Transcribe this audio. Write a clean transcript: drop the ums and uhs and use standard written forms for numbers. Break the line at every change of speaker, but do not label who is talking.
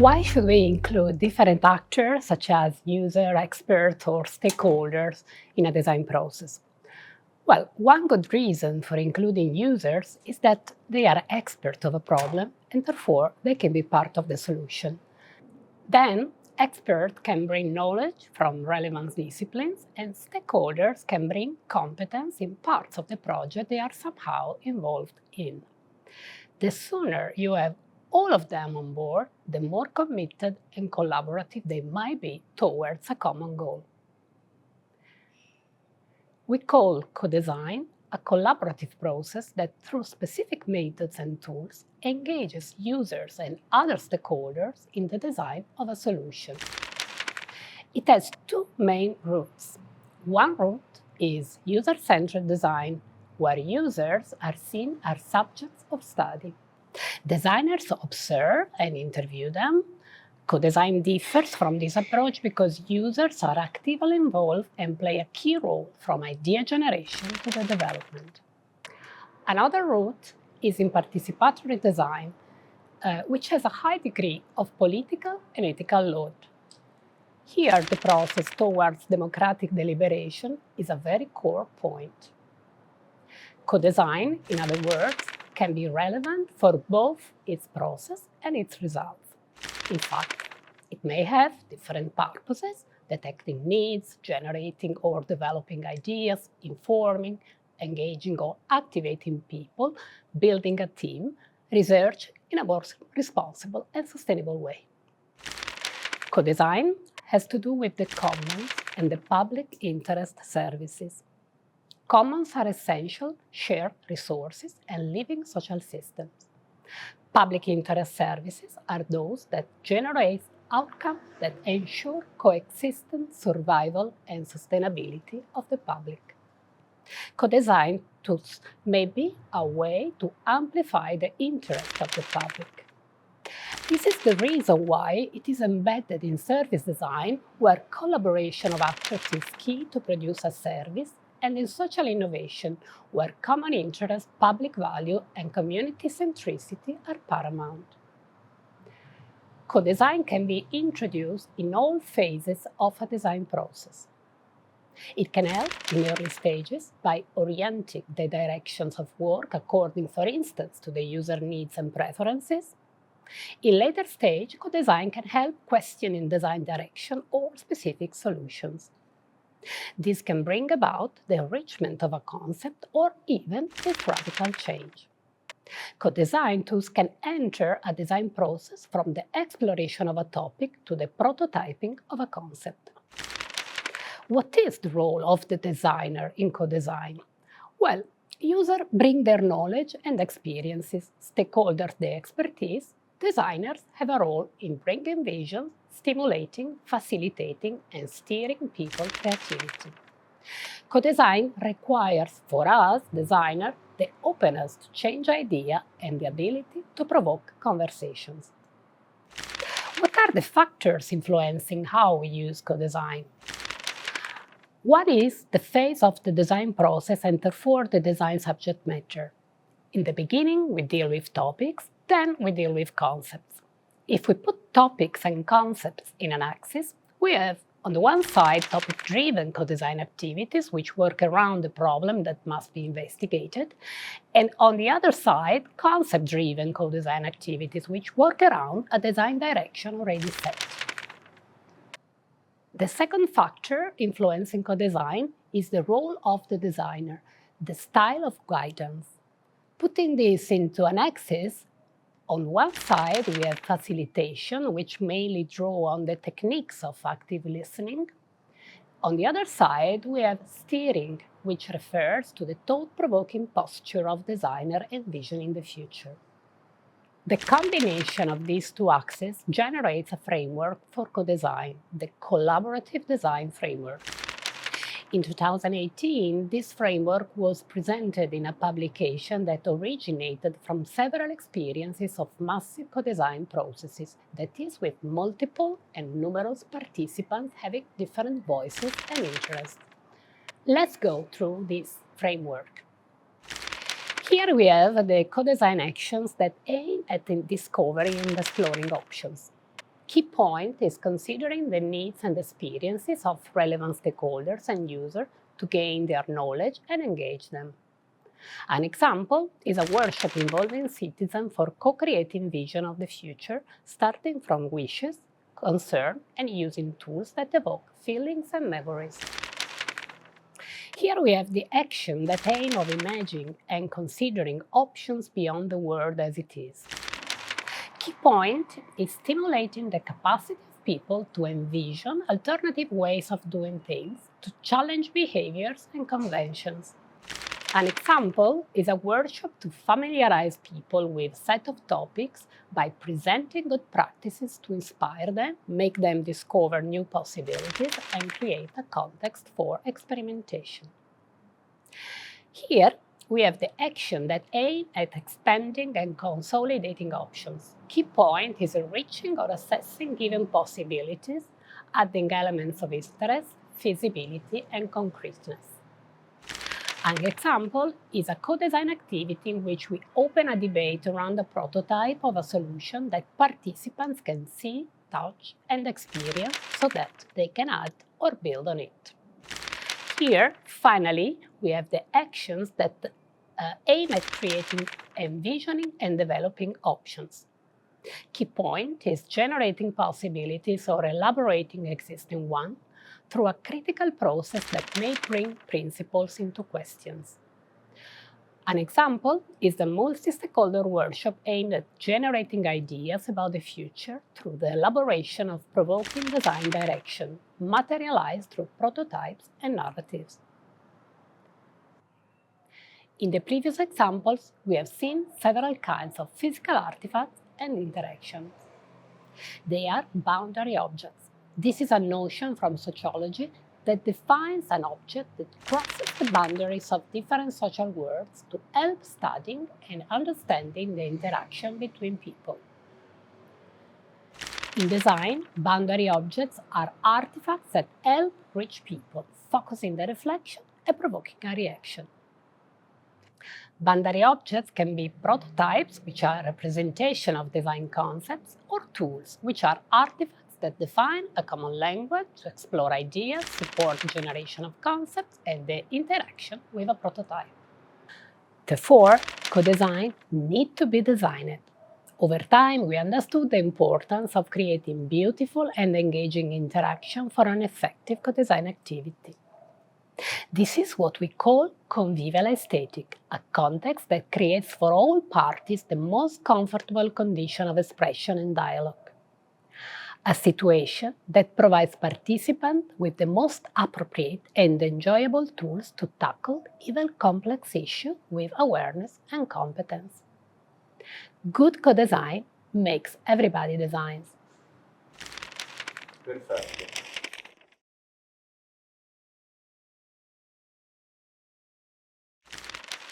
Why should we include different actors such as user, experts, or stakeholders in a design process? Well, one good reason for including users is that they are experts of a problem and therefore they can be part of the solution. Then, experts can bring knowledge from relevant disciplines and stakeholders can bring competence in parts of the project they are somehow involved in. The sooner you have all of them on board, the more committed and collaborative they might be towards a common goal. We call co-design a collaborative process that, through specific methods and tools, engages users and other stakeholders in the design of a solution. It has two main routes. One route is user-centered design, where users are seen as subjects of study. Designers observe and interview them. Co-design differs from this approach because users are actively involved and play a key role from idea generation to the development. Another route is in participatory design, which has a high degree of political and ethical load. Here, the process towards democratic deliberation is a very core point. Co-design, in other words, can be relevant for both its process and its results. In fact, it may have different purposes, detecting needs, generating or developing ideas, informing, engaging or activating people, building a team, research in a more responsible and sustainable way. Co-design has to do with the commons and the public interest services. Commons are essential shared resources and living social systems. Public interest services are those that generate outcomes that ensure coexistence, survival, and sustainability of the public. Co-design tools may be a way to amplify the interest of the public. This is the reason why it is embedded in service design, where collaboration of actors is key to produce a service, and in social innovation, where common interest, public value, and community centricity are paramount. Co-design can be introduced in all phases of a design process. It can help in early stages by orienting the directions of work according, for instance, to the user needs and preferences. In later stage, co-design can help questioning design direction or specific solutions. This can bring about the enrichment of a concept or even its radical change. Co-design tools can enter a design process from the exploration of a topic to the prototyping of a concept. What is the role of the designer in co-design? Well, users bring their knowledge and experiences, stakeholders their expertise, designers have a role in bringing visions, stimulating, facilitating, and steering people's creativity. Co-design requires for us, designers, the openness to change ideas and the ability to provoke conversations. What are the factors influencing how we use co-design? What is the phase of the design process and therefore the design subject matter? In the beginning, we deal with topics, then we deal with concepts. If we put topics and concepts in an axis, we have, on the one side, topic-driven co-design activities which work around the problem that must be investigated, and on the other side, concept-driven co-design activities which work around a design direction already set. The second factor influencing co-design is the role of the designer, the style of guidance. Putting this into an axis, on one side, we have facilitation, which mainly draw on the techniques of active listening. On the other side, we have steering, which refers to the thought-provoking posture of designer envisioning the future. The combination of these two axes generates a framework for co-design, the collaborative design framework. In 2018, this framework was presented in a publication that originated from several experiences of massive co-design processes, that is, with multiple and numerous participants having different voices and interests. Let's go through this framework. Here we have the co-design actions that aim at discovering and exploring options. Key point is considering the needs and experiences of relevant stakeholders and users to gain their knowledge and engage them. An example is a workshop involving citizens for co-creating vision of the future, starting from wishes, concern, and using tools that evoke feelings and memories. Here we have the action that aim of imagining and considering options beyond the world as it is. Key point is stimulating the capacity of people to envision alternative ways of doing things, to challenge behaviors and conventions. An example is a workshop to familiarize people with a set of topics by presenting good practices to inspire them, make them discover new possibilities, and create a context for experimentation. Here, we have the action that aim at expanding and consolidating options. Key point is enriching or assessing given possibilities, adding elements of interest, feasibility, and concreteness. An example is a co-design activity in which we open a debate around a prototype of a solution that participants can see, touch, and experience so that they can add or build on it. Here, finally, we have the actions that aim at creating, envisioning, and developing options. Key point is generating possibilities or elaborating existing ones through a critical process that may bring principles into questions. An example is the multi-stakeholder workshop aimed at generating ideas about the future through the elaboration of provoking design direction, materialized through prototypes and narratives. In the previous examples, we have seen several kinds of physical artifacts and interactions. They are boundary objects. This is a notion from sociology that defines an object that crosses the boundaries of different social worlds to help studying and understanding the interaction between people. In design, boundary objects are artifacts that help reach people, focusing the reflection and provoking a reaction. Boundary objects can be prototypes, which are a representation of design concepts, or tools, which are artifacts that define a common language to explore ideas, support the generation of concepts, and the interaction with a prototype. Therefore, co-design needs to be designed. Over time, we understood the importance of creating beautiful and engaging interaction for an effective co-design activity. This is what we call convivial aesthetic, a context that creates for all parties the most comfortable condition of expression and dialogue. A situation that provides participants with the most appropriate and enjoyable tools to tackle even complex issues with awareness and competence. Good co-design makes everybody designs.
Perfetto.